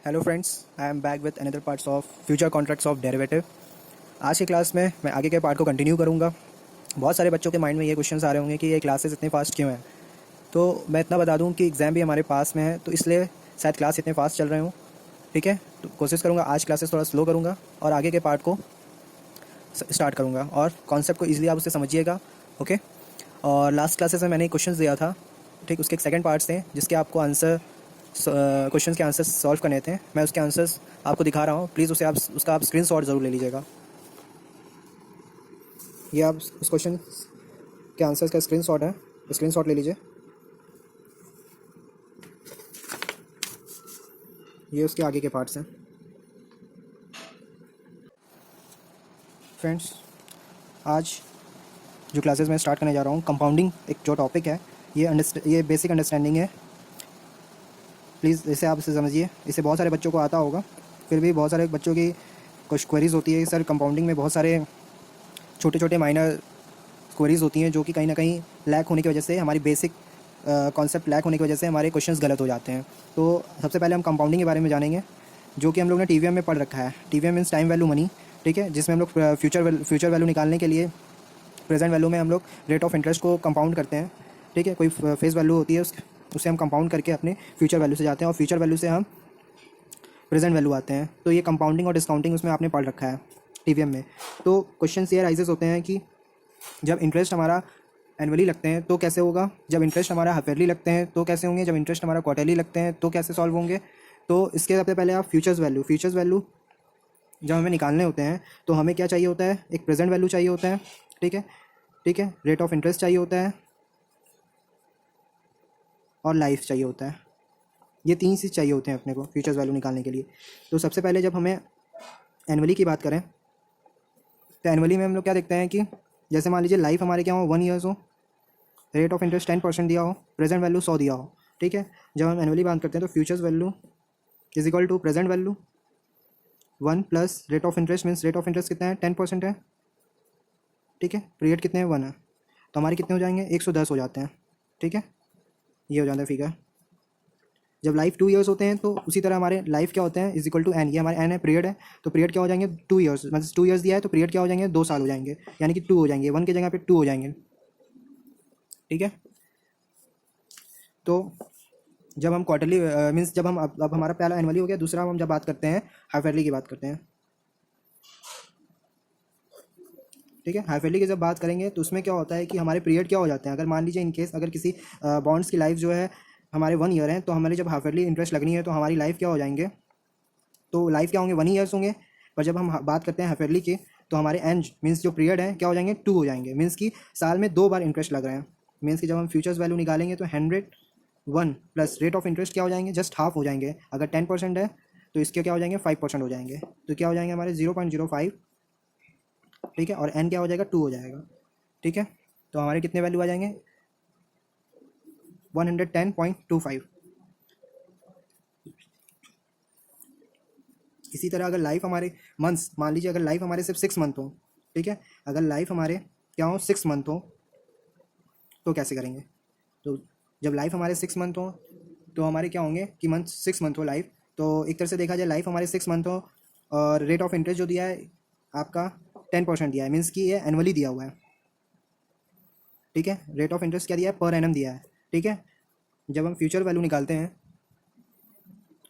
Hello friends, I am back with another parts of future contracts of derivative. आज की class में मैं आगे के पार्ट को कंटिन्यू करूंगा। बहुत सारे बच्चों के माइंड में ये क्वेश्चंस आ रहे होंगे कि ये क्लासेस इतने फास्ट क्यों हैं। तो मैं इतना बता दूं कि एग्ज़ाम भी हमारे पास में है, तो इसलिए शायद क्लास इतने फास्ट चल रहे हों। ठीक है, तो कोशिश करूँगा आज क्लासेस थोड़ा स्लो करूँगा और आगे के पार्ट को स्टार्ट करूँगा और कॉन्सेप्ट को ईजिली आप उससे समझिएगा। ओके, और लास्ट क्लासेस में मैंने क्वेश्चन दिया था, ठीक, उसके एक सेकेंड पार्ट थे जिसके आपको आंसर क्वेश्चंस के आंसर्स सॉल्व करने थे। मैं उसके आंसर्स आपको दिखा रहा हूँ, प्लीज़ उसका आप स्क्रीनशॉट ज़रूर ले लीजिएगा। ये आप उस क्वेश्चन के आंसर्स का स्क्रीनशॉट है, स्क्रीनशॉट ले लीजिए। ये उसके आगे के पार्ट्स हैं। फ्रेंड्स, आज जो क्लासेस मैं स्टार्ट करने जा रहा हूँ, कंपाउंडिंग एक जो टॉपिक है, ये बेसिक अंडरस्टैंडिंग है। प्लीज़ इसे आप इसे समझिए। इसे बहुत सारे बच्चों को आता होगा, फिर भी बहुत सारे बच्चों की कुछ क्वेरीज़ होती है। सर, कंपाउंडिंग में बहुत सारे छोटे छोटे माइनर क्वेरीज़ होती हैं जो कि कहीं ना कहीं लैक होने की वजह से, हमारी बेसिक कॉन्सेप्ट लैक होने की वजह से हमारे क्वेश्चंस गलत हो जाते हैं। तो सबसे पहले हम कंपाउंडिंग के बारे में जानेंगे, जो कि हम लोग ने टीवीएम में पढ़ रखा है। TVM means time value money, ठीक है, जिसमें हम लोग फ्यूचर वैल्यू निकालने के लिए प्रेजेंट वैल्यू में हम लोग रेट ऑफ इंटरेस्ट को कंपाउंड करते हैं। ठीक है, कोई फेस वैल्यू होती है, उसे हम कंपाउंड करके अपने फ्यूचर वैल्यू से जाते हैं और फ्यूचर वैल्यू से हम प्रेजेंट वैल्यू आते हैं। तो ये कंपाउंडिंग और डिस्काउंटिंग उसमें आपने पढ़ रखा है टीवीएम में। तो क्वेश्चन ये राइजेस होते हैं कि जब इंटरेस्ट हमारा एनुअली लगते हैं तो कैसे होगा, जब इंटरेस्ट हमारा हाफ ईयरली लगते हैं तो कैसे होंगे, जब इंटरेस्ट हमारा क्वार्टरली लगते हैं तो कैसे सॉल्व होंगे। तो इसके सबसे पहले आप फ्यूचर्स वैल्यू जब हमें निकालने होते हैं तो हमें क्या चाहिए होता है, एक प्रेजेंट वैल्यू चाहिए होता है। ठीक है, रेट ऑफ इंटरेस्ट चाहिए होता है और लाइफ चाहिए होता है। ये तीन चीज़ चाहिए होते हैं अपने को फ्यूचर्स वैल्यू निकालने के लिए। तो सबसे पहले जब हमें एनुअली की बात करें तो एनुअली में हम लोग क्या देखते हैं कि जैसे मान लीजिए लाइफ हमारे क्या हो, 1 ईयर्स हो, रेट ऑफ इंटरेस्ट 10% दिया हो, प्रेजेंट वैल्यू 100 दिया हो। ठीक है, जब हम एनुअली बात करते हैं तो futures value is equal to present value 1 plus rate of interest, means rate of interest कितना है, 10% है। ठीक है, पीरियड कितने हैं, 1 है, तो हमारे कितने हो जाएंगे, 110 हो जाते हैं। ठीक है, ये हो जाता है फिगर। जब लाइफ 2 ईयर्स होते हैं तो उसी तरह हमारे लाइफ क्या होते हैं, इज इक्वल टू एन। ये हमारे एन है, पीरियड है, तो पीरियड क्या हो जाएंगे, 2 ईयर्स, मतलब 2 ईयर्स दिया है तो पीरियड क्या हो जाएंगे, 2 साल हो जाएंगे, यानी कि 2 हो जाएंगे, 1 की जगह पे 2 हो जाएंगे। ठीक है, तो जब हम क्वार्टरली मीन्स जब हम अब हमारा पहला एनुअली हो गया, दूसरा हम जब बात करते हैं हाफ ईयरली की बात करते हैं। ठीक है, हाफ ईयरली की जब बात करेंगे तो उसमें क्या होता है कि हमारे पीरियड क्या हो जाते हैं। अगर मान लीजिए इनकेस अगर किसी बॉन्ड्स की लाइफ जो है हमारे 1 ईयर है, तो हमारे जब हाफ ईयरली इंटरेस्ट लगनी है तो हमारी लाइफ क्या हो जाएंगे, तो लाइफ क्या होंगे, 1 ईयर्स होंगे। पर जब हम बात करते हैं हाफ ईयरली की तो हमारे एंड मीन्स जो पीरियड है क्या हो जाएंगे, 2 हो जाएंगे। मीन्स कि साल में 2 बार इंटरेस्ट लग रहे हैं। मीन्स कि जब हम फ्यूचर्स वैल्यू निकालेंगे तो 101 प्लस रेट ऑफ इंटरेस्ट क्या हो जाएंगे, जस्ट हाफ हो जाएंगे। अगर 10% है तो इसके क्या हो जाएंगे, 5% हो जाएंगे, तो क्या हो जाएंगे हमारे 0.05। ठीक है, और एन क्या हो जाएगा, 2 हो जाएगा। ठीक है, तो हमारे कितने वैल्यू आ जाएंगे, 110.25। इसी तरह अगर लाइफ हमारे मंथ्स, मान लीजिए अगर लाइफ हमारे सिर्फ 6 मंथ हो, ठीक है, अगर लाइफ हमारे क्या हो, 6 मंथ हो, तो कैसे करेंगे। तो जब लाइफ हमारे 6 मंथ हो तो हमारे क्या होंगे कि मंथ 6 मंथ हो लाइफ, तो एक तरह से देखा जाए लाइफ हमारे 6 मंथ हो और रेट ऑफ इंटरेस्ट जो दिया है आपका 10% दिया है, मीन्स कि ये एनुअली दिया हुआ है। ठीक है, रेट ऑफ इंटरेस्ट क्या दिया है, पर एनम दिया है। ठीक है, जब हम फ्यूचर वैल्यू निकालते हैं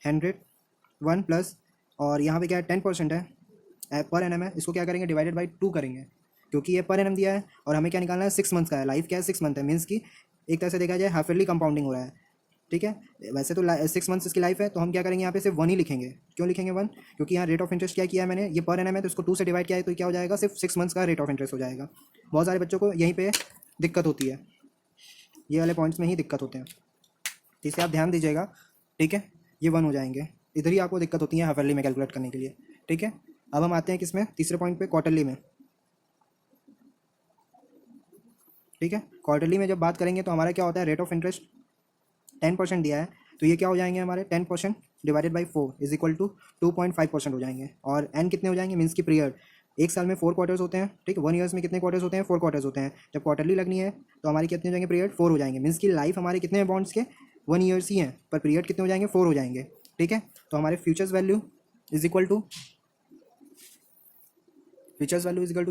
101 प्लस, और यहाँ पे क्या है, 10% है, पर एनम है, इसको क्या करेंगे, डिवाइडेड बाई 2 करेंगे, क्योंकि ये पर एनम दिया है और हमें क्या निकालना है, 6 मंथ्स का है। लाइफ क्या है, 6 मंथ है, मीन्स कि एक तरह से देखा जाए हाफ ईयरली कंपाउंडिंग हो रहा है। ठीक है, वैसे तो 6 मंथ्स इसकी लाइफ है, तो हम क्या करेंगे, यहाँ पे सिर्फ 1 ही लिखेंगे। क्यों लिखेंगे 1, क्योंकि यहाँ रेट ऑफ इंटरेस्ट क्या किया है मैंने, ये पर एनम है, तो इसको 2 से डिवाइड किया है, तो क्या हो जाएगा, सिर्फ 6 मंथ्स का रेट ऑफ इंटरेस्ट हो जाएगा। बहुत सारे बच्चों को यहीं पर दिक्कत होती है, ये वाले पॉइंट्स में ही दिक्कत होते हैं, तो इसे आप ध्यान दीजिएगा। ठीक है, ये 1 हो जाएंगे, इधर ही आपको दिक्कत होती है हाफ ईयरली में कैलकुलेट करने के लिए। ठीक है, अब हम आते हैं किसमें, तीसरे पॉइंट पे, क्वार्टरली में। ठीक है, क्वार्टरली में जब बात करेंगे तो हमारा क्या होता है, रेट ऑफ इंटरेस्ट 10% दिया है, तो ये क्या हो जाएंगे हमारे 10% divided by 4 is equal to 2.5% हो जाएंगे। और एन कितने हो जाएंगे, मीन्स की पीरियड, एक साल में 4 क्वार्टर्स होते हैं। ठीक है, 1 ईयर्स में कितने क्वार्टर्स होते हैं, 4 क्वार्टर्स होते हैं। जब क्वार्टरली लगनी है तो हमारी कितने हो जाएंगे, पीरियड 4 हो जाएंगे। मीन्स की लाइफ हमारे कितने बॉन्ड्स के, 1 ईयर्स ही हैं, पर पीरियड कितने हो जाएंगे, 4 हो जाएंगे। ठीक है। तो हमारे futures value is equal to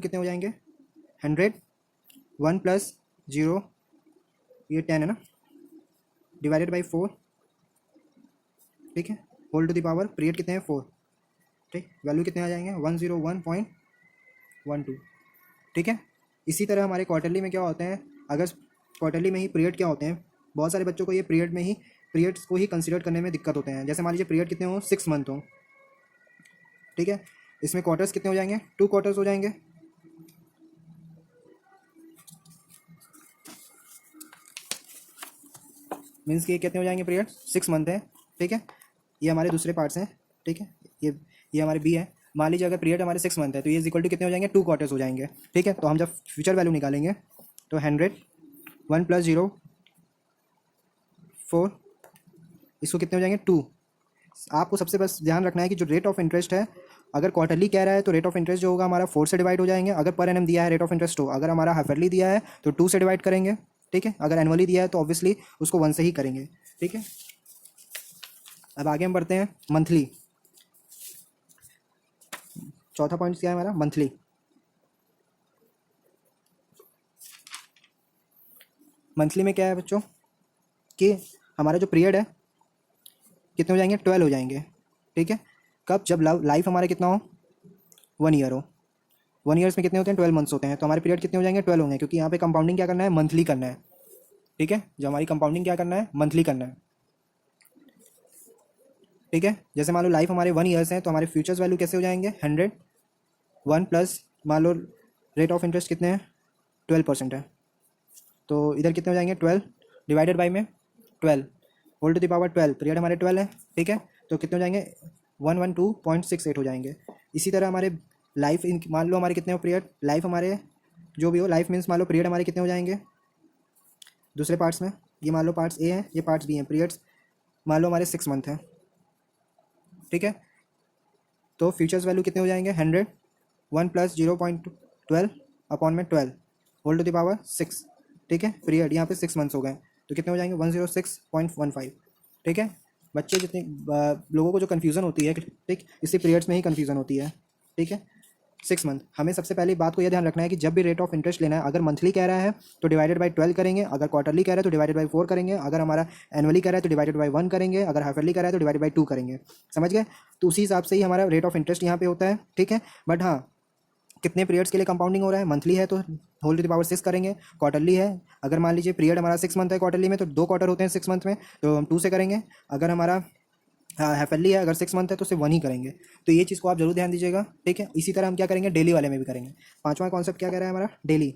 कितने हो जाएंगे 100, 1 प्लस 0, ये 10 है ना, डिवाइडेड बाई 4, ठीक है, whole to the power period कितने हैं 4, ठीक, वैल्यू कितने आ जाएंगे 101.12, ठीक है। इसी तरह हमारे क्वार्टरली में क्या होते हैं, अगर क्वार्टरली में ही पीरियड क्या होते हैं, बहुत सारे बच्चों को ये पीरियड्स को ही कंसिडर करने में दिक्कत होते हैं। जैसे मान लीजिए पीरियड कितने हो 6 मंथ हो, ठीक है, इसमें क्वार्टर्स कितने हो जाएंगे 2 क्वार्टर्स हो जाएंगे, मीन्स कि कितने हो जाएंगे पीरियड 6 मंथ है, ठीक है। ये हमारे दूसरे पार्ट्स हैं, ठीक है, ये हमारे बी है। मान लीजिए अगर पीरियड हमारे 6 मंथ है तो ये इक्वल टू कितने हो जाएंगे 2 क्वार्टर्स हो जाएंगे, ठीक है। तो हम जब फ्यूचर वैल्यू निकालेंगे तो 100, 1 प्लस 0, 4, इसको कितने हो जाएंगे 2। आपको सबसे बस ध्यान रखना है कि जो रेट ऑफ इंटरेस्ट है, अगर क्वार्टरली कह रहा है तो रेट ऑफ इंटरेस्ट जो होगा हमारा 4 से डिवाइड हो जाएंगे। अगर पर एनम दिया है रेट ऑफ इंटरेस्ट, तो अगर हमारा हाफ ईयरली दिया है तो 2 से डिवाइड करेंगे, ठीक है। अगर एनुअली दिया है तो ऑब्वियसली उसको 1 से ही करेंगे, ठीक है। अब आगे हम बढ़ते हैं मंथली। चौथा पॉइंट क्या है हमारा मंथली। मंथली में क्या है बच्चों कि हमारा जो पीरियड है कितने हो जाएंगे 12 हो जाएंगे, ठीक है। कब, जब लाइफ हमारा कितना हो 1 ईयर हो। 1 ईयर्स में कितने होते हैं 12 मंथ्स होते हैं, तो हमारे पीरियड कितने हो जाएंगे 12 होंगे, क्योंकि यहाँ पे कंपाउंडिंग क्या करना है मंथली करना है, ठीक है। जो हमारी कंपाउंडिंग क्या करना है मंथली करना है, ठीक है। जैसे मान लो लाइफ हमारे 1 ईयर्स हैं तो हमारे फ्यूचर्स वैल्यू कैसे हो जाएंगे 100, 1 प्लस मान लो रेट ऑफ इंटरेस्ट कितने हैं 12% है, तो इधर कितने हो जाएंगे 12 डिवाइडेड बाई में 12 whole to the power 12, period हमारे 12 है, ठीक है। तो कितने हो जाएंगे 112.68 हो जाएंगे। इसी तरह हमारे लाइफ मान लो हमारे कितने हो पीरियड, लाइफ हमारे जो भी हो, लाइफ मीन्स मान लो पीरियड हमारे कितने हो जाएंगे दूसरे पार्ट्स में, ये मान लो पार्ट्स ए हैं, ये पार्ट्स बी हैं, पीरियड्स मान लो हमारे 6 मंथ हैं, ठीक है। तो फ्यूचर्स वैल्यू कितने हो जाएंगे 100, 1 प्लस 0.12 अपॉन में 12 होल टू द पावर 6, ठीक है। पीरियड यहाँ पे 6 मंथ्स हो गए तो कितने हो जाएंगे 106.15, ठीक है। बच्चे जितने लोगों को जो कन्फ्यूज़न होती है, ठीक, इसी पीरियड्स में ही कन्फ्यूज़न होती है, ठीक है। 6 मंथ, हमें सबसे पहली बात को यह ध्यान रखना है कि जब भी रेट ऑफ इंटरेस्ट लेना है, अगर मंथली कह रहा है तो डिवाइडेड बाई 12 करेंगे, अगर क्वार्टरली कह रहा है तो डिवाइडेड बाई 4 करेंगे, अगर हमारा एनुअली कह रहा है तो डिवाइडेड बाई 1 करेंगे, अगर हाफ ईयरली कह रहा है तो डिवाइडेड बाई 2 करेंगे, समझ गए। तो उसी हिसाब से ही हमारा रेट ऑफ इंटरेस्ट यहाँ पे होता है, ठीक है। बट हाँ, कितने पीरियड्स के लिए कंपाउंडिंग हो रहा है, मंथली है तो होल टू द पावर 6 करेंगे, क्वार्टरली है अगर मान लीजिए पीरियड हमारा 6 मंथ है क्वार्टरली में तो 2 क्वार्टर होते हैं 6 मंथ में, तो हम 2 से करेंगे। अगर हमारा हाफ ईयरली है, अगर 6 मंथ है तो सिर्फ 1 ही करेंगे। तो ये चीज़ को आप जरूर ध्यान दीजिएगा, ठीक है। इसी तरह हम क्या करेंगे डेली वाले में भी करेंगे। पांचवा कॉन्सेप्ट क्या कह रहा है हमारा डेली।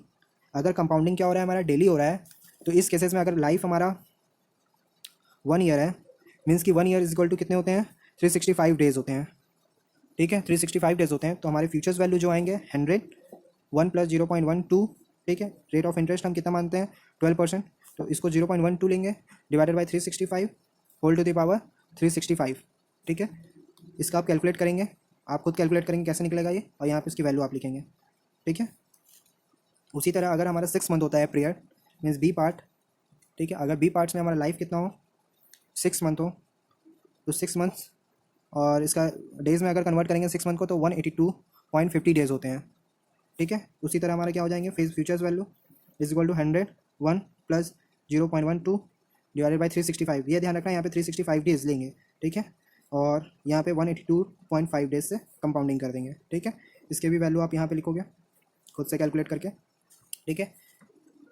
अगर कंपाउंडिंग क्या हो रहा है हमारा डेली हो रहा है, तो इस केसेस में अगर लाइफ हमारा 1 ईयर है, मीन्स कि 1 ईयर इज इक्वल टू कितने होते हैं 365 डेज होते हैं, ठीक है। 365 डेज होते हैं तो हमारे फ्यूचर्स वैल्यू जो आएंगे 100, 1 प्लस 0.12, ठीक है। रेट ऑफ इंटरेस्ट हम कितना मानते हैं 12%, तो इसको 0.12 लेंगे divided by 365 whole to the power 365, ठीक है। इसका आप कैलकुलेट करेंगे, आप खुद कैलकुलेट करेंगे कैसे निकलेगा ये, और यहाँ पे इसकी वैल्यू आप लिखेंगे, ठीक है। उसी तरह अगर हमारा 6 मंथ होता है पीरियड, मीन्स बी पार्ट, ठीक है। अगर बी पार्ट्स में हमारा लाइफ कितना हो 6 मंथ हो तो 6 मंथ्स, और इसका डेज़ में अगर कन्वर्ट करेंगे 6 मंथ को तो 182.50 डेज होते हैं, ठीक है। उसी तरह हमारे क्या हो जाएंगे futures value is equal to 100, 1 plus 0.12 divided by 365, ये ध्यान रखना यहाँ पे 365 डेज लेंगे, ठीक है। और यहाँ पे 182.5 डेज से कंपाउंडिंग कर देंगे, ठीक है। इसके भी वैल्यू आप यहाँ पे लिखोगे खुद से कैलकुलेट करके, ठीक है।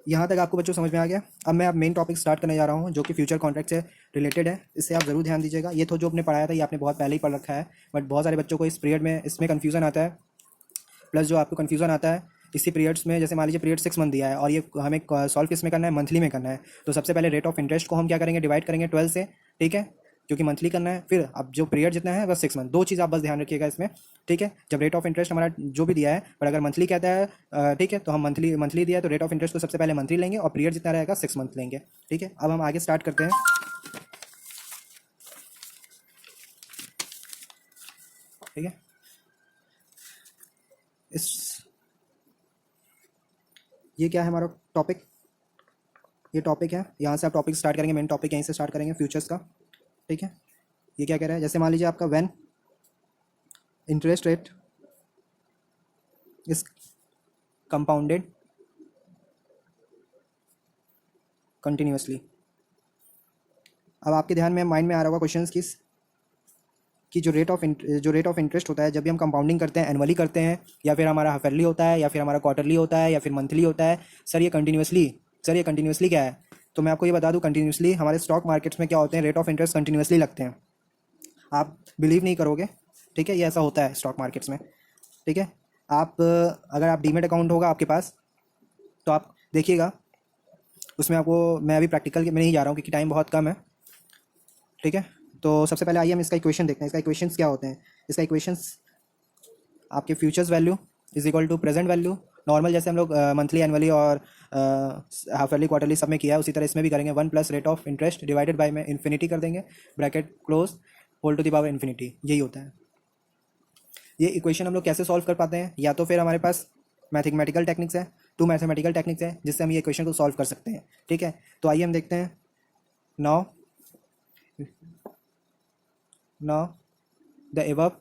यहाँ तक आपको बच्चों समझ में आ गया। अब मैं मेन टॉपिक स्टार्ट करने जा रहा हूँ जो कि फ्यूचर कॉन्ट्रैक्ट से रिलेटेड है, इससे आप ज़रूर ध्यान दीजिएगा। ये तो जो आपने पढ़ाया था ये आपने बहुत पहले ही पढ़ रखा है, बट बहुत सारे बच्चों को इस पीरियड में इसमें कन्फ्यूज़न आता है। प्लस जो आपको कन्फ्यूज़न आता है इसी पीरियड्स में, जैसे मान लीजिए पीरियड 6 मंथ दिया है और ये हमें सॉल्व किस में करना है मंथली में करना है, तो सबसे पहले रेट ऑफ इंटरेस्ट को हम क्या करेंगे डिवाइड करेंगे 12 से, ठीक है, क्योंकि मंथली करना है। फिर अब जो पीरियड जितना है बस 6 मंथ, दो चीज़ आप बस ध्यान रखिएगा इसमें, ठीक है। जब रेट ऑफ इंटरेस्ट हमारा जो भी दिया है, पर अगर मंथली कहता है ठीक है, तो हम मंथली दिया है तो रेट ऑफ इंटरेस्ट को सबसे पहले मंथली लेंगे और पीरियड जितना रहेगा 6 मंथ लेंगे, ठीक है। अब हम आगे स्टार्ट करते हैं, ठीक है। इस ये क्या है हमारा टॉपिक, ये टॉपिक है, यहाँ से आप टॉपिक स्टार्ट करेंगे, मेन टॉपिक यहीं से स्टार्ट करेंगे फ्यूचर्स का, ठीक है। ये क्या कह रहा है, जैसे मान लीजिए आपका when interest rate is compounded continuously. अब आपके ध्यान में माइंड में आ रहा होगा क्वेश्चंस कि जो रेट ऑफ इंटरेस्ट होता है जब भी हम कंपाउंडिंग करते हैं, एनुअली करते हैं, या फिर हमारा हाफ ईयरली होता है, या फिर हमारा क्वार्टरली होता है, या फिर मंथली होता है, सर ये कंटिन्यूसली क्या है। तो मैं आपको ये बता दूं, कंटिन्यूसली हमारे स्टॉक मार्केट्स में क्या होते हैं, रेट ऑफ इंटरेस्ट कंटिन्यूसली लगते हैं। आप बिलीव नहीं करोगे, ठीक है, ये ऐसा होता है स्टॉक मार्केट्स में, ठीक है। आप अगर आप डीमेट अकाउंट होगा आपके पास तो आप देखिएगा उसमें आपको, मैं अभी प्रैक्टिकल में नहीं जा रहा हूँ क्योंकि टाइम बहुत कम है, ठीक है। तो सबसे पहले आइए हम इसका इक्वेशन देखते हैं। इसका इक्वेशंस क्या होते हैं। इसका इक्वेशंस आपके futures value is equal to present value, normal जैसे हम लोग मंथली, एनुअली और हाफ ईयरली, क्वार्टरली सब में किया है, उसी तरह इसमें भी करेंगे। 1 plus rate of interest divided by में इन्फिनिटी कर देंगे, bracket close, whole to the power infinity, यही होता है। ये इक्वेशन हम लोग कैसे सॉल्व कर पाते हैं, या तो फिर हमारे पास मैथमेटिकल टेक्निक्स है, 2 मैथमेटिकल टेक्निक्स है जिससे हम ये इक्वेशन को सॉल्व कर सकते हैं, ठीक है। तो आइए हम देखते हैं। Now the above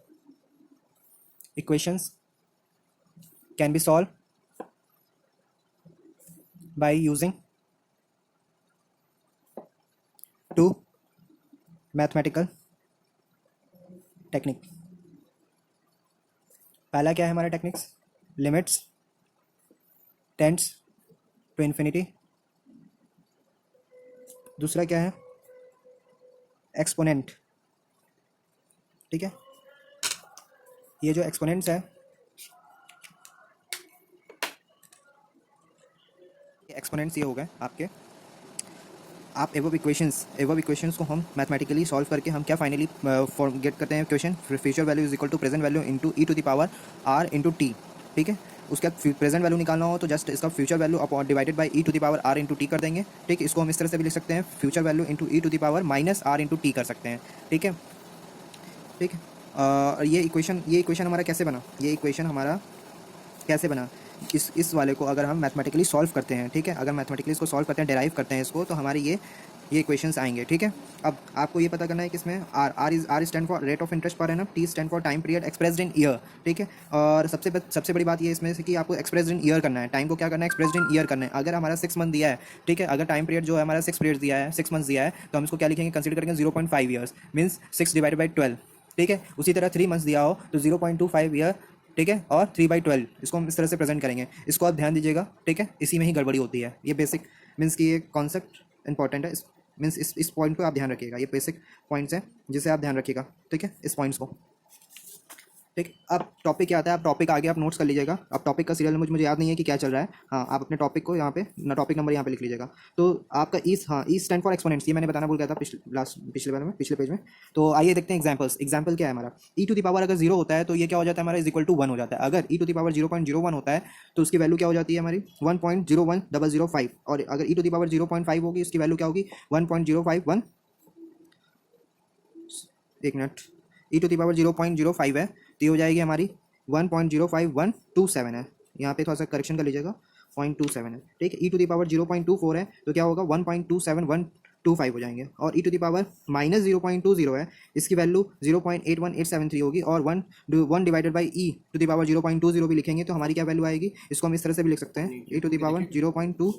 equations can be solved by using 2 mathematical technique। पहला क्या है हमारा techniques, limits tends to infinity. दूसरा क्या है, एक्सपोनेंट, ठीक है। ये जो एक्सपोनेंट्स है, एक्सपोनेंट्स ये हो गए आपके। आप एवब इक्वेशंस को हम मैथमेटिकली सॉल्व करके हम क्या फाइनली गेट करते हैं equation, future value is equal to present value into E to the power are into T, ठीक है। उसके बाद प्रेजेंट वैल्यू निकालना हो तो जस्ट इसका future value upon divided by E to the power are into T कर देंगे, ठीक है। इसको हम इस तरह से भी लिख सकते हैं, future value into E to the power minus R into T कर सकते हैं, ठीक है, ठीक है। ये इक्वेशन हमारा कैसे बना, ये इक्वेशन हमारा कैसे बना, इस वाले को अगर हम मैथमेटिकली सॉल्व करते हैं, ठीक है, अगर मैथमेटिकली इसको सॉल्व करते हैं, डेराइव करते हैं इसको, तो हमारी ये इक्वेशंस आएंगे, ठीक है। अब आपको ये पता करना है कि इसमें R stand for rate of interest per annum, T stand for time period expressed in year, ठीक है। और सबसे बड़ी बात ये इसमें से कि आपको एक्सप्रेस्ड इन ईयर करना है, टाइम को क्या करना है, एक्सप्रेस्ड इन ईयर करना है। अगर हमारा 6 मंथ दिया है, ठीक है, अगर टाइम पीरियड जो है हमारा 6 पीरियड दिया है, 6 मंथ्स दिया है, तो हम इसको क्या लिखेंगे, कंसिडर करेंगे 0.5 ईयर्स, मीन्स 6 डिवाइडेड बाई 12, ठीक है। उसी तरह 3 मंथ्स दिया हो तो 0.25 ईयर, ठीक है, और 3/12, इसको हम इस तरह से प्रेजेंट करेंगे। इसको आप ध्यान दीजिएगा, ठीक है, इसी में ही गड़बड़ी होती है। ये बेसिक मीन्स कि ये कॉन्सेप्ट इंपॉर्टेंट है, मीन्स इस पॉइंट को आप ध्यान रखिएगा। ये बेसिक पॉइंट्स हैं जिसे आप ध्यान रखिएगा, ठीक है, इस पॉइंट्स को, ठीक। अब टॉपिक क्या आता है, आप टॉपिक आगे आप नोट्स कर लीजिएगा। अब टॉपिक का सीरियल नंबर मुझे याद नहीं है कि क्या चल रहा है, हाँ, आप अपने टॉपिक को यहाँ पे टॉपिक नंबर यहाँ पे लिख लीजिएगा। तो आपका ई स्टैंड फॉर एक्सपोनेंट्स, ये मैंने बताना भूल गया था पिछले पेज में। तो आइए देखते हैं एग्जाम्पल्स। एग्जाम्पल क्या है हमारा, ई टू द पावर अगर 0 होता है तो ये क्या हो जाता है हमारा, इज इक्वल टू 1 हो जाता है। अगर ई टू द पावर 0.01 होता है तो उसकी वैल्यू क्या हो जाती है हमारी 1.01005, और अगर ई टू द पावर 0.5 होगी उसकी वैल्यू क्या होगी 1.051, एक minute, E to the power 0.05 है तो ये हो जाएगी हमारी 1.05127 है। यहाँ पे थोड़ा सा करेक्शन कर लीजिएगा, 0.27 है, ठीक है। ई टू द पावर 0.24 है तो क्या होगा 1.27125 हो जाएंगे। और E to the power minus 0.20 है, इसकी वैल्यू 0.81873 होगी। और 1 divided by E to the power 0.20 भी लिखेंगे तो हमारी क्या वैल्यू आएगी, इसको हम इस तरह से भी लिख सकते हैं, e to the power 0.2,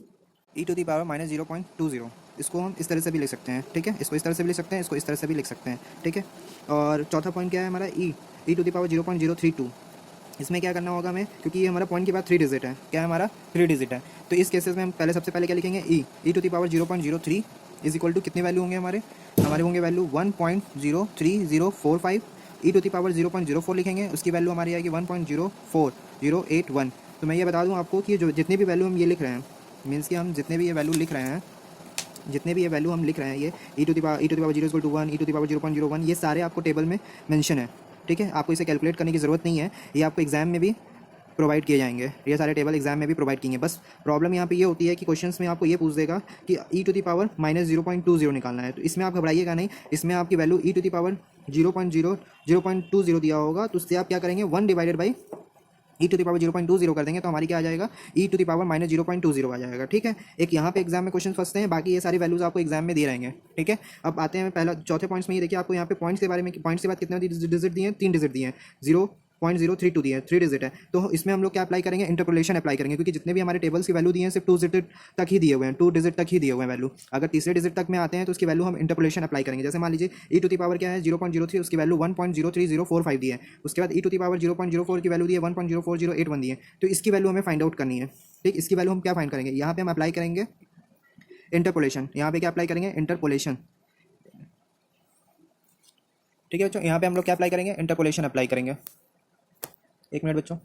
e to the power minus 0.20, इसको हम इस तरह से भी लिख सकते हैं, ठीक है। इसको इस तरह से भी लिख सकते हैं, इसको इस तरह से भी लिख सकते हैं, ठीक है। और चौथा पॉइंट क्या है हमारा, ई टू द पावर 0.032, इसमें क्या करना होगा हमें, क्योंकि ये हमारा पॉइंट के बाद 3 डिजिट है, क्या है हमारा 3 डिजिट है, तो इस केसेस में हम सबसे पहले क्या लिखेंगे, e to the power 0.03 is equal to कितने वैल्यू होंगे हमारे होंगे value 1.03045। E to the power 0.04 लिखेंगे, उसकी वैल्यू हमारी आएगी 1.04081। तो मैं ये बता दूँ आपको कि जो जितनी भी वैल्यू हम ये लिख रहे हैं, मीन्स कि हम जितने भी ये वैल्यू लिख रहे हैं, ये e to the power 0 1, e to the power 0.01, ये सारे आपको टेबल में मेंशन है, ठीक है। आपको इसे कैलकुलेट करने की ज़रूरत नहीं है, ये आपको एग्जाम में भी प्रोवाइड किए जाएंगे, ये सारे टेबल एग्जाम में भी प्रोवाइड किए। बस प्रॉब्लम यहाँ पे ये होती है कि क्वेश्चंस में आपको ये पूछ देगा कि ई टू द पावर माइनस 0.20 निकालना है, तो इसमें आप घबराइएगा नहीं, इसमें आपकी value E to the power 0.20 दिया होगा, तो उससे आप क्या करेंगे 1 divided by E to the power 0.20 कर देंगे तो हमारी क्या आ जाएगा, ई टू द पावर -0.20 आ जाएगा। ठीक है, एक यहाँ पे एग्जाम में क्वेश्चन फंसते हैं, बाकी ये सारी वैल्यूज आपको एग्जाम में दिए रहेंगे। ठीक है, अब आते हैं पहला चौथे पॉइंट्स में। ये देखिए आपको यहाँ पे पॉइंट्स के बारे में, पॉइंट्स के बाद कितने डिजिट दिए हैं, 3 डिजिट दिए हैं, 0.032 दिए हैं, 3 डिजिट है। तो इसमें हम लोग क्या अप्लाई करेंगे, इंटरपोलेशन अप्लाई करेंगे, क्योंकि जितने भी हमारे टेबल्स की वैल्यू दिए हैं सिर्फ 2 डिजिट तक ही दिए हुए हैं, 2 डिजिट तक ही दिए हुए हैं वैल्यू। अगर तीसरे डिजिट तक में आते हैं तो उसकी वैल्यू हम इंटरपोलेशन अप्लाई करेंगे। जैसे मान लीजिए ई टू द पावर क्या है 0.03, उसकी वैल्यू 1.03045 दी है। उसके बाद ई टू द पावर 0.04 की वैल्यू दी है 1.04081 दी है। तो इसकी वैल्यू हमें फाइंड आउट करनी है। ठीक, इसकी वैल्यू हम क्या फाइंड करेंगे, यहाँ पे हम अप्लाई करेंगे इंटरपोलेशन। यहाँ पे क्या अप्लाई करेंगे, इंटरपोलेशन। ठीक है बच्चों, यहाँ पे हम लोग क्या अप्लाई करेंगे, इंटरपोलेशन अप्लाई करेंगे। एक मिनट बच्चों,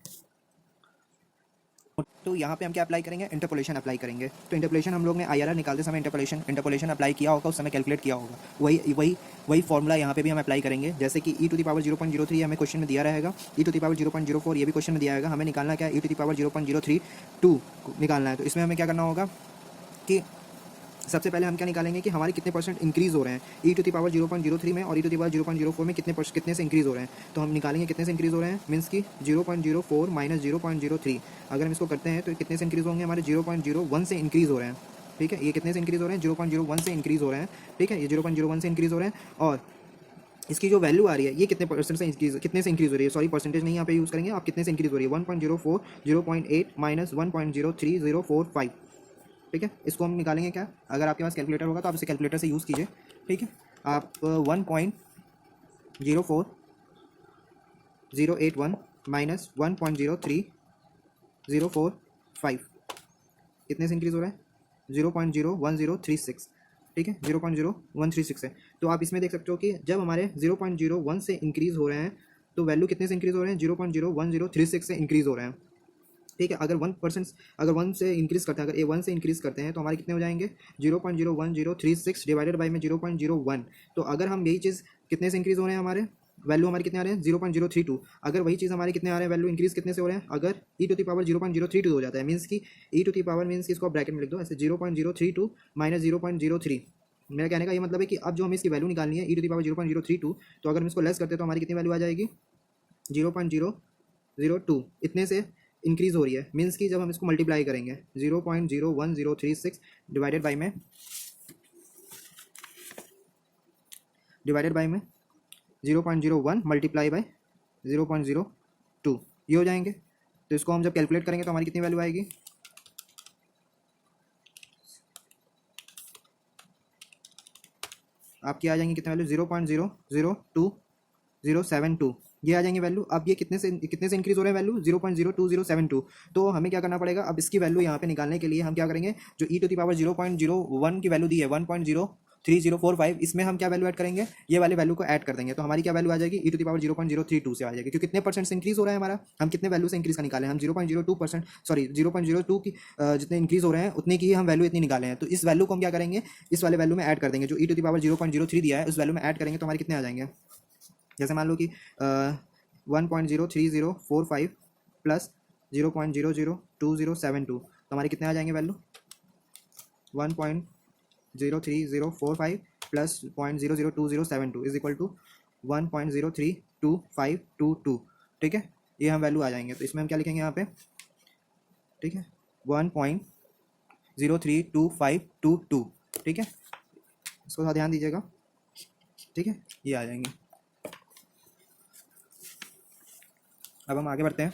तो यहाँ पे हम क्या अप्लाई करेंगे, इंटरपोलेशन अप्लाई करेंगे। तो इंटरपोलेशन हम लोग ने IRR निकालते समय इंटरपोलेशन अप्लाई किया होगा, उस समय कैलकुलेट किया होगा। वही फॉर्मूला यहाँ पे भी हम अप्लाई करेंगे। जैसे कि ई टू द पावर 0.03 हमें क्वेश्चन में दिया रहेगा, ई टू द पावर 0.04 ये भी क्वेश्चन में दिया रहेगा। हमें निकालना क्या है, ई टू द पावर 0.032 निकालना है। तो इसमें हमें क्या करना होगा कि सबसे पहले हम क्या निकालेंगे कि हमारे कितने परसेंट इंक्रीज हो रहे हैं ई टू द पावर 0.03 में और ई टू द पावर 0.04 में कितने से इंक्रीज हो रहे हैं। तो हम निकालेंगे कितने से इंक्रीज हो रहे हैं, मीन्स कि 0.04 माइनस 0.03। अगर हम इसको करते हैं तो कितने से इंक्रीज होंगे, हमारे 0.01 से इंक्रीज हो रहे हैं। ठीक है, ये कितने से इंक्रीज हो रहे हैं, 0.01 से इंक्रीज हो रहे हैं। ठीक है, ये 0.01 से इंक्रीज हो रहे हैं। और इसकी जो वैल्यू आ रही है ये कितने परसेंट से इंक्रीज, कितने से इंक्रीज हो रही है, सॉरी परसेंटेज नहीं यहाँ पे यूज़ करेंगे, आप कितने से इंक्रीज हो रही है, 1.04, 0.8 माइनस 1.03045। ठीक है, इसको हम निकालेंगे क्या, अगर आपके पास कैलकुलेटर होगा तो आप इसे कैलकुलेटर से यूज़ कीजिए। ठीक है, आप 1.04081 माइनस 1.03045 कितने से इंक्रीज़ हो रहा है, 0.01036। ठीक है, 0.0136 है। तो आप इसमें देख सकते हो कि जब हमारे 0.01 से इंक्रीज़ हो रहे हैं तो वैल्यू कितने से इंक्रीज़ हो रहे हैं, 0.01036 से इंक्रीज़ हो रहे हैं। ठीक है, अगर 1% अगर 1 से इंक्रीज़ करते हैं, अगर 1 से इंक्रीज़ करते हैं तो हमारे कितने हो जाएंगे, 0.01036 डिवाइडेड बाई में 0.01। तो अगर हम यही चीज़ कितने से इंक्रीज़ हो रहे हैं, हमारे वैल्यू हमारे कितने आ रहे हैं, 0.032। अगर वही चीज़ हमारे कितने आ रहे हैं, वैल्यू इंक्रीज़ कितने से हो रहे हैं, अगर ई टू द पावर 0.032 हो जाता है, मीन्स कि ई टू द पावर मीन्स कि इसको आप ब्रैकेट में लिख दो ऐसे 0.032 माइनस 0.03। मेरा कहने का ये मतलब है कि अब जो हमें इसकी वैल्यू निकालनी है ई टू द पावर 0.032, तो अगर हम इसको लेस करते हैं तो हमारी कितनी वैल्यू आ जाएगी, 0.002 इतने से इंक्रीज़ हो रही है। मीन्स कि जब हम इसको मल्टीप्लाई करेंगे 0.01036 डिवाइडेड बाई में 0.01 मल्टीप्लाई बाई 0.02 ये हो जाएंगे। तो इसको हम जब कैलकुलेट करेंगे तो हमारी कितनी वैल्यू आएगी, आपकी आ जाएंगी कितने वैल्यू, 0.002072 ये आ जाएंगी वैल्यू। अब ये कितने से इंक्रीज़ हो रहे हैं वैल्यू, 0.02072। तो हमें क्या करना पड़ेगा, अब इसकी वैल्यू यहाँ पे निकालने के लिए हम क्या करेंगे, जो ई टू द पावर 0.01 की वैल्यू दी है 1.03045, इसमें हम क्या वैल्यू ऐड करेंगे, ये वाले वैल्यू को ऐड कर देंगे। तो हमारी क्या वैल्यू आ जाएगी, ई टू द पावर 0.032 से आ जाएगी, क्योंकि कितने परसेंट से इंक्रीज़ हो रहा है हमारा, हम कितने वैल्यू से इंक्रीज़ का निकाले, हम 0.02%, सॉरी 0.02 की जितने इंक्रीज़ हो रहे हैं उतने की हम वैल्यू इतनी निकाले हैं। तो इस वैल्यू को हम क्या करेंगे, इस वाले वैल्यू में ऐड कर देंगे, जो ई टू द पावर 0.03 दिया है उस वैल्यू में ऐड करेंगे तो हमारे कितने आ जाएंगे। जैसे मान लो कि 1.03045 प्लस 0.002072 तो हमारे कितने आ जाएंगे value, 1.03045 plus 0.002072 is equal to 1.032522। ठीक है, ये हम वैल्यू आ जाएंगे। तो इसमें हम क्या लिखेंगे यहाँ पे, ठीक है, 1.032522। ठीक है, इसको थोड़ा ध्यान दीजिएगा। ठीक है, ये आ जाएंगे। अब हम आगे बढ़ते हैं।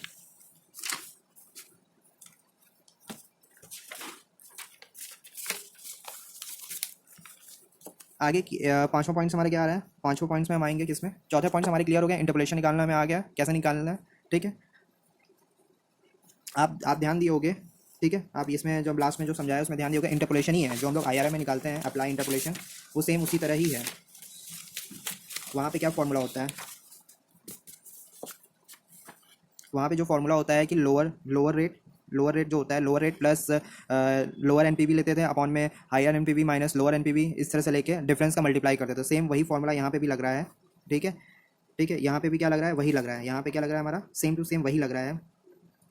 आगे की पांचवा पॉइंट्स हमारे क्या आ रहा है, पांचवा पॉइंट्स में हम आएंगे किसमें, चौथे पॉइंट्स हमारे क्लियर हो गए, इंटरपोलेशन निकालना हमें आ गया, कैसे निकालना है। ठीक है, आप ध्यान दिए होगे। ठीक है, आप इसमें जो लास्ट में जो समझाया उसमें ध्यान दिए होगा, इंटरपोलेशन ही है जो हम लोग IRM में निकालते हैं, अप्लाई इंटरपोलेशन, वो सेम उसी तरह ही है। वहाँ पे क्या फॉर्मूला होता है, वहाँ पे जो फॉर्मूला होता है कि लोअर रेट जो होता है, lower rate plus lower NPV लेते थे अपॉन में higher NPV minus lower NPV, इस तरह से लेके डिफरेंस का मल्टीप्लाई करते थे। सेम वही फॉर्मूला यहाँ पे भी लग रहा है। ठीक है, यहाँ पे भी क्या लग रहा है, वही लग रहा है। यहाँ पे क्या लग रहा है हमारा, सेम टू सेम वही लग रहा है।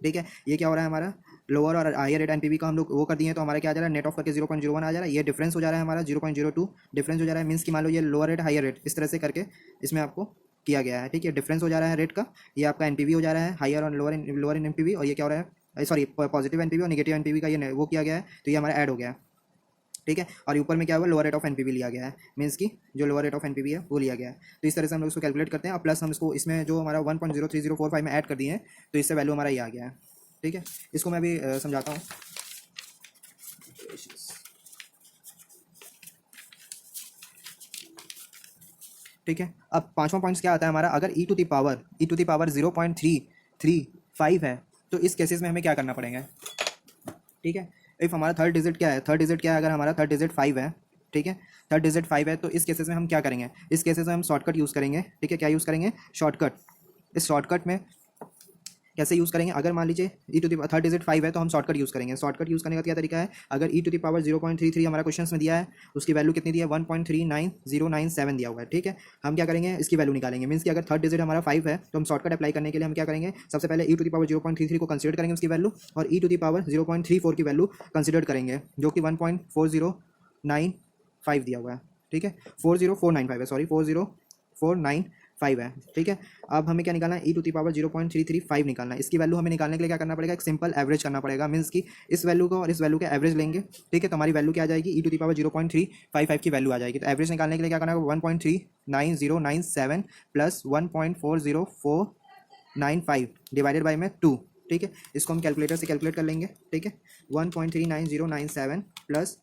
ठीक है, ये क्या हो रहा है हमारा, लोअर और हायर रेट NPV का हम लोग वो कर दिए तो हमारा क्या आ जा रहा है, नेट ऑफ करके 0.01 आ जा रहा है। ये डिफरेंस हो जा रहा है हमारा 0.02 डिफरेंस हो जा रहा है। मीन्स कि मान लो ये लोअर रेट हायर रेट इस तरह से करके इसमें आपको किया गया है, ठीक है, डिफरेंस हो जा रहा है रेट का। ये आपका एनपीवी हो जा रहा है, हायर और लोअर इन एनपीवी, और ये क्या हो रहा है, सॉरी पॉजिटिव एनपीवी और नेगेटिव एनपीवी का ये वो किया गया है, तो ये हमारा ऐड हो गया है, ठीक है। और ऊपर में क्या हुआ, लोअर रेट ऑफ एनपीवी लिया गया है, मीन्स की जो लोअर रेट ऑफ एनपीवी है वो लिया गया है। तो इस तरह से हम लोग इसको कैलकुलेट करते हैं, और प्लस हम इसको इसमें जो हमारा 1.03045 में ऐड कर दिए हैं, तो इससे वैल्यू हमारा ये आ गया है, ठीक है। इसको मैं अभी समझाता हूँ। ठीक है, अब पांचवा पॉइंट्स क्या आता है हमारा, अगर ई टू दी पावर 0.335 है, तो इस केसेस में हमें क्या करना पड़ेगा, ठीक है। इफ़ हमारा थर्ड डिजिट क्या है, अगर हमारा थर्ड डिजिट 5 है, ठीक है, थर्ड डिजिट 5 है, तो इस केसेस में हम क्या करेंगे, इस केसेस में हम शॉर्टकट यूज़ करेंगे, ठीक है। क्या यूज़ करेंगे, शॉर्टकट। इस शॉर्टकट में कैसे यूज़ करेंगे, अगर मान लीजिए ई टू दी थर्ड डिजिट 5 है, तो हम शॉर्टकट यूज़ करेंगे। शॉर्टकट यूज़ करने का क्या तरीका है, अगर ई टू दी पावर 0.33 हमारा क्वेश्चन में दिया है, उसकी वैल्यू कितनी दी है, 1.39097 दिया हुआ है, ठीक है। हम क्या करेंगे, इसकी वैल्यू निकालेंगे, मीन्स कि अगर थर्ड डिजिट हमारा 5 है, तो हम शॉर्टकट अप्लाई करने के लिए हम क्या करेंगे, सबसे पहले ई टू दी पावर 0.33 को कंसिडर करेंगे उसकी वैल्यू, और ई टू दी पावर 0.34 की वैल्यू कंसिडर करेंगे, जो कि 1.4095 दिया हुआ है, ठीक है, 40495 है, सॉरी 40495 है, ठीक है। अब हमें क्या निकालना है, ई टू दी पावर 0.335 निकालना है। इसकी वैल्यू हमें निकालने के लिए क्या करना पड़ेगा, एक सिंपल एवरेज करना पड़ेगा, मीन्स कि इस वैल्यू को और इस वैल्यू का एवरेज लेंगे, ठीक है। तो हमारी वैल्यू क्या आ जाएगी, ई टू दी पावर 0.355 की वैल्यू आ जाएगी। तो एवरेज निकालने के लिए क्या करना है, 1.39097 प्लस 1.40495 डिवाइडेड बाई में 2, ठीक है। इसको हम कैलकुलेटर से कैलकुलेट कर लेंगे, ठीक है। 1.39097 प्लस,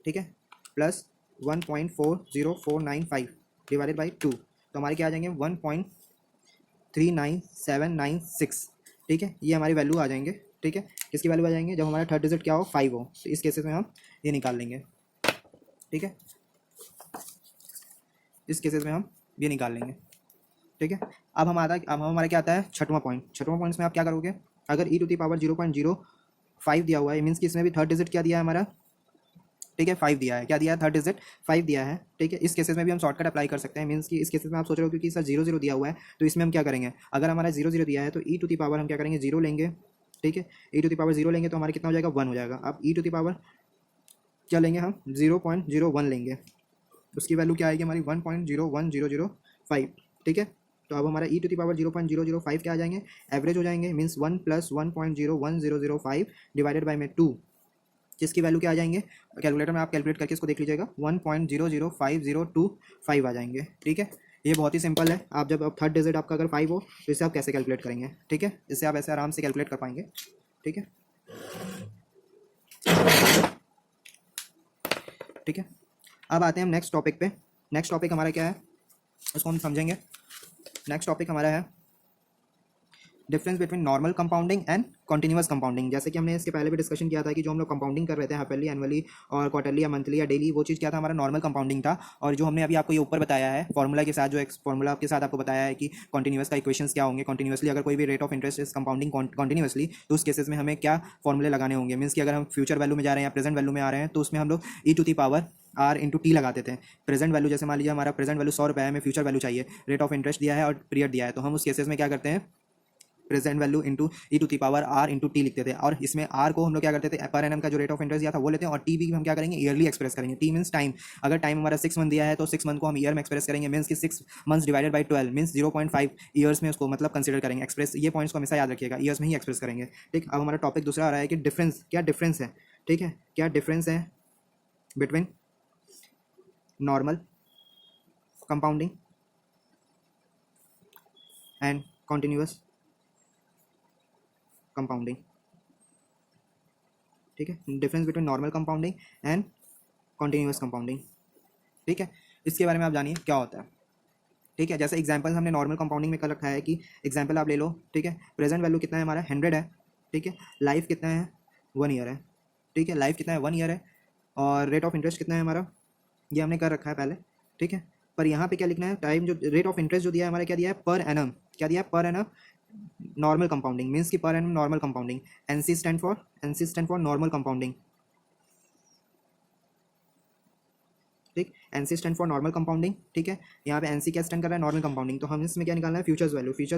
ठीक है, प्लस 1.40495 डिवाइडेड बाई 2, तो हमारे क्या आ जाएंगे 1.39796, ठीक है। ये हमारी वैल्यू आ जाएंगे, ठीक है। किसकी वैल्यू आ जाएंगे, जब हमारा थर्ड डिजिट क्या हो, 5 हो, तो इस केसेस में हम ये निकाल लेंगे, ठीक है। इस केसेस में हम ये निकाल लेंगे, ठीक है। अब हमारा क्या आता है, छठवां पॉइंट में आप क्या करोगे, अगर ई टू दी पावर 0.05 दिया हुआ है, मीन्स कि इसमें भी थर्ड डिजिट क्या दिया है हमारा, ठीक है, 5 दिया है, क्या दिया है, थर्ड डिजिट 5 दिया है, ठीक है। इस केसेस में भी हम शॉर्टकट अप्लाई कर सकते हैं, मीन्स कि इस केसेस में आप सोच रहे हो क्योंकि सर 0 दिया हुआ है, तो इसमें हम क्या करेंगे, अगर हमारा 0 दिया है, तो ई टू दी पावर हम क्या करेंगे, 0 लेंगे, ठीक है। ई टू दी पावर 0 लेंगे तो हमारा कितना हो जाएगा, 1 हो जाएगा। अब ई टू दी पावर क्या लेंगे हम, 0.01 लेंगे, उसकी वैल्यू क्या आएगी हमारी, 1.01005, ठीक है। तो अब हमारा ई टू दी पावर 0.005 क्या आ जाएंगे, एवरेज हो जाएंगे, मीन्स 1 प्लस 1.01005 डिवाइडेड बाई में 2, जिसकी वैल्यू क्या आ जाएंगे, कैलकुलेटर में आप कैलकुलेट करके इसको देख लीजिएगा, 1.005025 आ जाएंगे, ठीक है। ये बहुत ही सिंपल है। आप जब अब थर्ड डिजिट आपका अगर 5 हो, तो इसे आप कैसे कैलकुलेट करेंगे, ठीक है, इससे आप ऐसे आराम से कैलकुलेट कर पाएंगे, ठीक है, ठीक है। अब आते हैं हम नेक्स्ट टॉपिक पे। नेक्स्ट टॉपिक हमारा क्या है, उसको हम समझेंगे। नेक्स्ट टॉपिक हमारा है difference between normal compounding and continuous compounding. जैसे कि हमने इसके पहले भी डिस्कशन किया था कि जो हम लोग कंपाउंडिंग कर रहे थे हाफली, एनुअली और क्वार्टरली या मंथली या डेली, वो चीज़ क्या था, हमारा नॉर्मल कंपाउंडिंग था। और जो हमने अभी आपको ये ऊपर बताया है फॉर्मूला के साथ, जो एक फॉर्मूला के साथ आपको बताया है कि कॉन्टिन्यूअस का इक्वेशंस क्या होंगे, कॉन्टिन्यूअसली अगर कोई भी rate of interest is compounding continuously, तो उस केसेस में हमें क्या फॉर्मूले लगाने होंगे। मीन्स कि अगर हम फ्यूचर वैल्यू में जा रहे हैं या प्रेजेंट वैल्यू में आ रहे हैं, तो उसमें हम लोग e to the power are into t लगाते थे। प्रेजेंट वैल्यू जैसे मान लीजिए हमारा प्रेजेंट वैल्यू 100 रुपये है, हमें फ्यूचर वैल्यू चाहिए, रेट ऑफ इंटरेस्ट दिया है और पीरियड दिया है, तो हम उस केसेस में क्या करते हैं, present value into E to the power are into T लिखते थे। और इसमें आर को हम लोग क्या करते थे, पर एनम का जो रेट ऑफ इंटरेस्ट दिया था वो लेते हैं, और टी भी हम क्या करेंगे, ईयरली एक्सप्रेस करेंगे। टी मीन्स टाइम, अगर टाइम हमारा 6 मंथ दिया है, तो 6 मंथ को हम ईयर में एक्सप्रेस करेंगे, मीन्स कि 6 months divided by 12 means 0.5 years में उसको मतलब कंसिडर करेंगे एक्सप्रेस। ये पॉइंट्स को हमेशा याद रखिएगा, ईयर्स में ही एक्सप्रेस करेंगे, ठीक। अब हमारा टॉपिक दूसरा आ रहा है कि डिफरेंस, क्या डिफरेंस है, ठीक है, क्या डिफरेंस है between normal compounding and continuous compounding, ठीक है। Difference between normal compounding and continuous compounding, ठीक है। इसके बारे में आप जानिए क्या होता है, ठीक है। जैसे एग्जांपल हमने नॉर्मल कंपाउंडिंग में कर रखा है कि एग्जांपल आप ले लो, ठीक है। प्रेजेंट वैल्यू कितना है हमारा, 100 है, ठीक है। लाइफ कितना है, 1 ईयर है, ठीक है। लाइफ कितना है, 1 ईयर है। और रेट ऑफ इंटरेस्ट कितना है हमारा, ये हमने कर रखा है पहले, ठीक है। पर यहाँ पे क्या लिखना है, टाइम जो रेट ऑफ इंटरेस्ट जो दिया है हमारा, क्या दिया है, पर एनम, क्या दिया है, पर एनम नॉर्मल कंपाउंडिंग, मीन्स की पर एनम normal compounding. NC stand for normal compounding, ठीक। NC stand for normal compounding, ठीक है। यहाँ पे एनसी क्या स्टैंड कर रहा है, नॉर्मल कंपाउंडिंग। तो हम इसमें क्या निकालना है, futures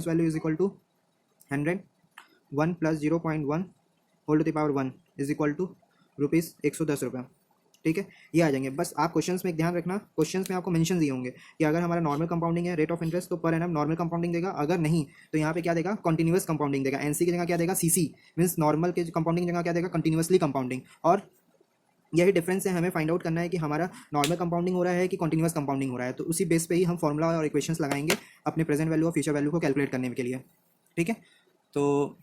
value is equal to 100, 1 plus 0.1 whole to the power 1 is equal to ₹110, ठीक है, ये आ जाएंगे। बस आप क्वेश्चंस में एक ध्यान रखना, क्वेश्चंस में आपको मेंशन दिए होंगे कि अगर हमारा नॉर्मल कंपाउंडिंग है रेट ऑफ इंटरेस्ट तो पर एनम नॉर्मल कंपाउंडिंग देगा, अगर नहीं तो यहाँ पे क्या देगा, कंटिन्यूअस कंपाउंडिंग देगा। एनसी की जगह क्या देगा, सीसी मीन्स नॉर्मल के कंपाउंडिंग की जगह क्या देगा, कंटिन्यूअसली कंपाउंडिंग। और यही डिफरेंस है, हमें फाइंड आउट करना है कि हमारा नॉर्मल कंपाउंडिंग हो रहा है कि कंटिन्यूअस कंपाउंडिंग हो रहा है। तो उसी बेस पे ही हम फॉर्मूला और इक्वेशंस लगाएंगे अपने प्रेजेंट वैल्यू और फ्यूचर वैल्यू को कैलकुलेट करने के लिए। ठीक है, तो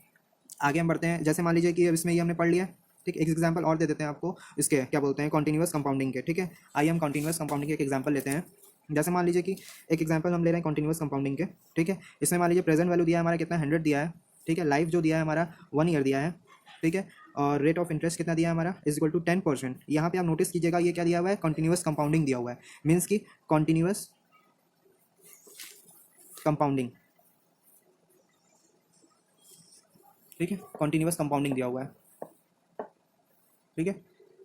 आगे हम बढ़ते हैं। जैसे मान लीजिए कि इसमें ये हमने पढ़ लिया, ठीक। एक एग्जांपल और दे देते हैं आपको इसके, क्या बोलते हैं, कॉन्टिन्यूअस कंपाउंडिंग के। ठीक है, आइए हम कॉन्टिन्यूअस कंपाउंडिंग के एक एग्जांपल लेते हैं। जैसे मान लीजिए कि एक एग्जांपल हम ले रहे हैं कॉन्टिन्यूअस कंपाउंडिंग के। ठीक है, इसमें मान लीजिए प्रेजेंट वैल्यू दिया है हमारा कितना, 100 दिया है। ठीक है, लाइफ जो दिया है हमारा 1 ईयर दिया है। ठीक है, और रेट ऑफ इंटरेस्ट कितना दिया है हमारा, इज इक्वल टू 10%। यहाँ पे आप नोटिस कीजिएगा ये क्या दिया हुआ है, कॉन्टिन्यूअस कंपाउंडिंग दिया हुआ है, मीन्स की कॉन्टिन्यूअस कंपाउंडिंग। ठीक है, कॉन्टिन्यूअस कंपाउंडिंग दिया हुआ है। ठीक है,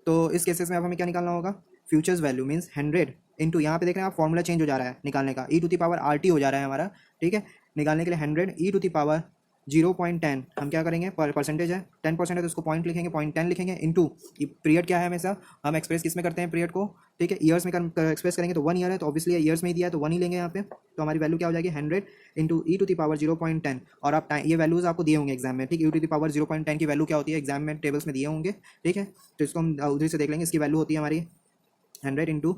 तो इस केसेस में अब हमें क्या निकालना होगा, फ्यूचर्स वैल्यू मीन्स 100 इंटू, यहाँ पे देख रहे हैं आप फॉर्मूला चेंज हो जा रहा है निकालने का, e to the power r t हो जा रहा है हमारा। ठीक है, निकालने के लिए 100 ई टू दी पावर 0.10 हम क्या करेंगे, परसेंटेज है 10% है तो उसको पॉइंट लिखेंगे, 0.10 लिखेंगे इंटू पीरियड क्या है, हमेशा हम एक्सप्रेस किस में करते हैं पीरियड को, ठीक है, ईयर्स में एक्सप्रेस करेंगे तो 1 ईयर है तो ऑब्वियसली ईयर्स में ही दिया है तो 1 ही लेंगे यहाँ पे। तो हमारी वैल्यू क्या हो जाएगी, 100 into E to the power 0.10। और आप ये वैल्यूज़ आपको दिए होंगे एग्जाम में, ठीक, ई टू दी पावर 0.10 की वैल्यू क्या होती है एग्जाम में टेबल्स में दिए होंगे। ठीक है, तो इसको हम उधर से देख लेंगे, इसकी वैल्यू होती है हमारी 100 इंटू,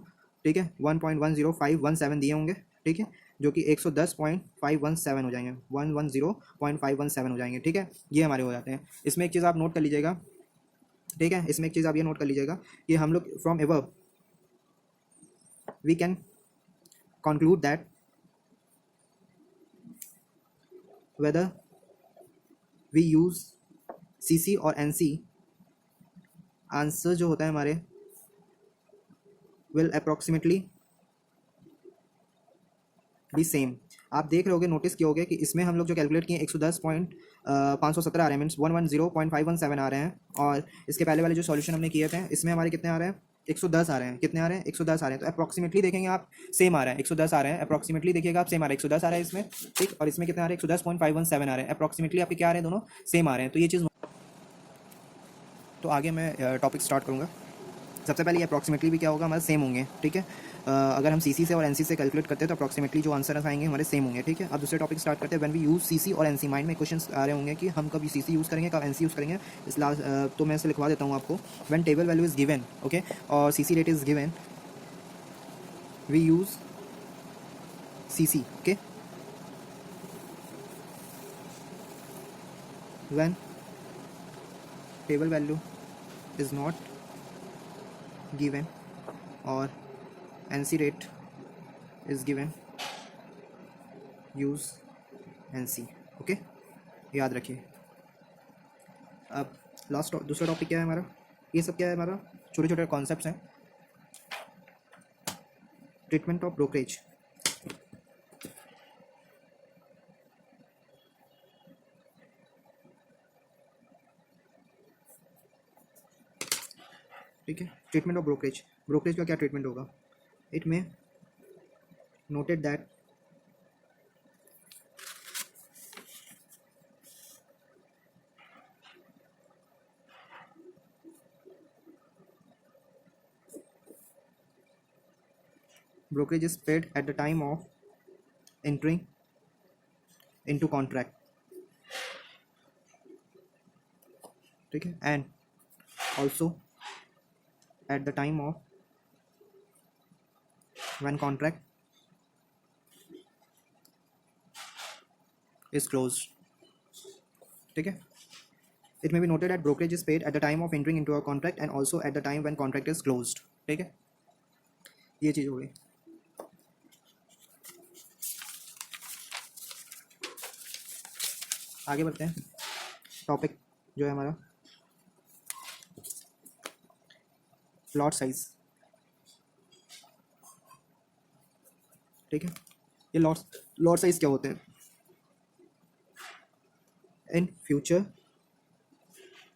ठीक है, 1.10517 दिए होंगे। ठीक है, जो कि 110.517 हो जाएंगे, 110.517 हो जाएंगे। ठीक है, ये हमारे हो जाते हैं। इसमें एक चीज़ आप नोट कर लीजिएगा, ठीक है, इसमें एक चीज़ आप ये नोट कर लीजिएगा कि हम लोग from above we can conclude that whether we use CC और एनसी, आंसर जो होता है हमारे विल अप्रॉक्सीमेटली भी सेम। आप देख रहे होगे, नोटिस किए होगे कि इसमें हम लोग जो कैलकुलेट किए 110.517 आ रहे हैं, मीन्स 110.517 आ रहे हैं। और इसके पहले वाले जो सॉल्यूशन हमने किए थे इसमें हमारे कितने आ रहे हैं, 110 आ रहे हैं। कितने आ रहे हैं, 110 आ रहे हैं। तो अप्रॉक्सीमेटली देखेंगे आप सेम आ रहा है, 110 आ रहे हैं। अप्रॉक्सीमेटली देखिएगा आप सेम आ रहा है, 110 आ रहा है इसमें, ठीक। और इसमें कितने आ रहे हैं, 110.517 आ रहे हैं। अप्रॉक्सीमेटली आपके क्या आ रहे हैं, दोनों सेम आ रहे हैं। तो ये चीज़, तो आगे मैं टॉपिक स्टार्ट करूँगा। सबसे पहले ये अप्रॉक्सीमेटली भी क्या होगा, हमारे सेम होंगे। ठीक है, अगर हम सीसी से और एनसी से कैलकुलेट करते हैं तो अप्रॉक्सीमेटली जो आंसर आएंगे हमारे सेम होंगे। ठीक है, अब दूसरे टॉपिक स्टार्ट करते हैं। व्हेन वी यूज़ सीसी और एनसी, माइंड में क्वेश्चंस आ रहे होंगे कि हम कभी सीसी यूज़ करेंगे कब एनसी यूज़ करेंगे। इस लास्ट तो मैं इसे लिखवा देता हूँ आपको। When table value is given, okay, और CC rate is given, we use CC, okay. When table value is not given or NC rate is given, use NC, okay, याद रखिए। अब लास्ट दूसरा टॉपिक क्या है हमारा, ये सब क्या है हमारा, छोटे छोटे कॉन्सेप्ट्स हैं। ट्रीटमेंट ऑफ ब्रोकरेज, ठीक है, ट्रीटमेंट ऑफ ब्रोकरेज। ब्रोकरेज का क्या ट्रीटमेंट होगा, इट में noted that brokerage is paid at the time of entering into contract, ठीक है, and also at the time of when contract is closed, ठीक है। It may be noted that brokerage is paid at the time of entering into a contract and also at the time when contract is closed, ठीक है, ये चीज़ हो गई। आगे बढ़ते हैं। टॉपिक जो है हमारा लॉट साइज, ठीक है। ये लॉट साइज क्या होते हैं इन फ्यूचर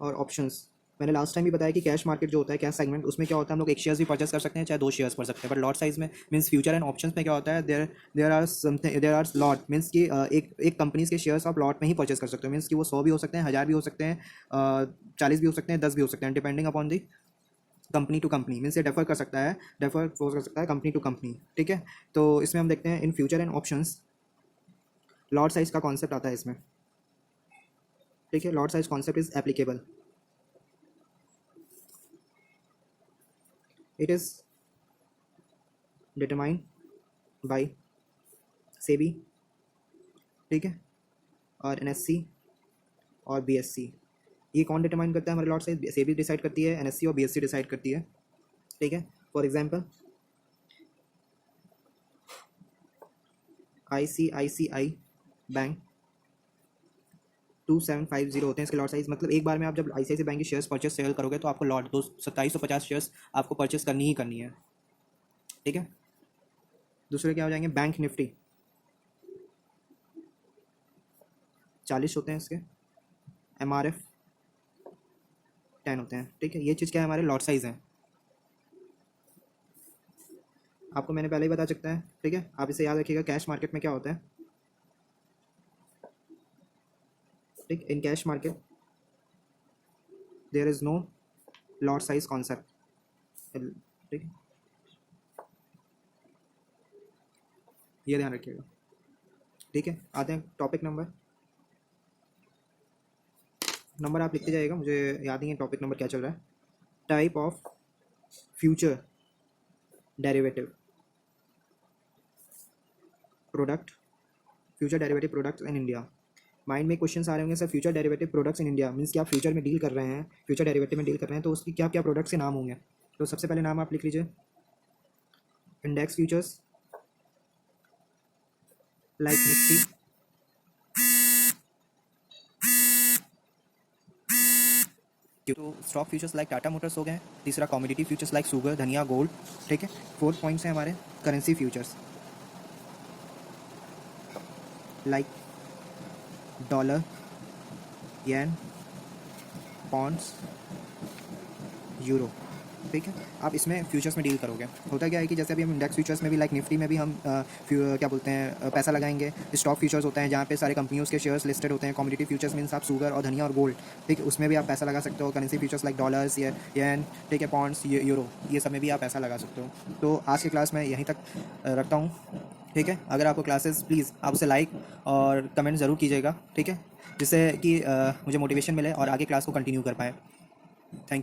और ऑप्शंस। मैंने लास्ट टाइम भी बताया कि कैश मार्केट जो होता है, कैश सेगमेंट, उसमें क्या होता है, हम लोग एक शेयर्स भी परचेस कर सकते हैं चाहे 2 शेयर्स कर सकते हैं। बट लॉट साइज में मीन्स फ्यूचर एंड ऑप्शंस में क्या होता है, देयर आर लॉट, मीन्स कि एक कंपनीज के शेयर्स आप लॉट में ही परचेस कर सकते हो। मीन्स कि वो 100 भी हो सकते हैं, 1000 भी हो सकते हैं, 40 भी हो सकते हैं, 10 भी हो सकते हैं, depending upon the company to company means ये डेफर कर सकता है, डेफर फोर्स कर सकता है कंपनी टू कंपनी, ठीक है। तो इसमें हम देखते हैं in future and options lot size का कॉन्सेप्ट आता है इसमें, ठीक है। Lot size concept is applicable, it is determined by SEBI, ठीक है, और एनएससी और बीएससी। ये कौन डिटरमाइन करता है हमारे लॉट साइज? सेबी डिसाइड करती है, एनएससी और बीएससी डिसाइड करती है, ठीक है। फॉर एग्जांपल आईसीआईसीआई बैंक 2750 होते हैं इसके लॉट साइज। मतलब एक बार में आप जब आईसीआईसीआई बैंक की शेयर्स परचेस सेल करोगे तो आपको लॉट 2750 शेयर्स आपको परचेस करनी ही करनी है, ठीक है। दूसरे क्या हो जाएंगे? बैंक निफ्टी 40 होते हैं इसके, एमआरएफ 10 होते हैं, ठीक है। ये चीज़ क्या है? हमारे लॉट साइज हैं, आपको मैंने पहले ही बता सकता है, ठीक है। आप इसे याद रखिएगा। कैश मार्केट में क्या होता है, ठीक, in cash market there is no lot size concept, ठीक, ये ध्यान रखिएगा, ठीक है। आते हैं टॉपिक नंबर आप लिखते जाइएगा, मुझे याद नहीं है टॉपिक नंबर क्या चल रहा है। Type of future derivative product, future derivative products in India. Mind में क्वेश्चन आ रहे होंगे, sir future derivative products in India means कि आप फ्यूचर में डील कर रहे हैं, फ्यूचर डेरिवेटिव में डील कर रहे हैं, तो उसकी क्या क्या प्रोडक्ट्स के नाम होंगे। तो सबसे पहले नाम आप लिख लीजिए, इंडेक्स फ्यूचर्स लाइक निफ्टी, तो stock futures like Tata Motors हो गए। तीसरा कॉमोडिटी फ्यूचर्स लाइक शुगर, धनिया, गोल्ड, ठीक है। 4 पॉइंट्स हैं हमारे करेंसी फ्यूचर्स लाइक डॉलर, येन, पॉन्ड्स, यूरो, ठीक है। आप इसमें फ्यूचर्स में डील करोगे। होता क्या है कि जैसे अभी हम इंडेक्स फ्यूचर्स में भी लाइक निफ्टी में भी हम क्या बोलते हैं पैसा लगाएंगे। स्टॉक फ्यूचर्स होता है जहाँ पे सारे कंपनियों के शेयर्स लिस्टेड होते हैं। कॉमोडिटी फ्यूचर्स मीन्स आप शुगर और धनिया और गोल्ड, ठीक है, उसमें भी आप पैसा लगा सकते हो। करेंसी फ्यूचर्स लाइक डॉलर्स, येन, ठीक है, पॉन्ड्स, यूरो, ये सब में भी आप पैसा लगा सकते हो। तो आज की क्लास में यहीं तक रखता हूँ, ठीक है। अगर आपको क्लासेस प्लीज़ आप उसे लाइक और कमेंट ज़रूर कीजिएगा, ठीक है, जिससे कि मुझे मोटिवेशन मिले और आगे क्लास को कंटिन्यू कर पाएँ। Thank you.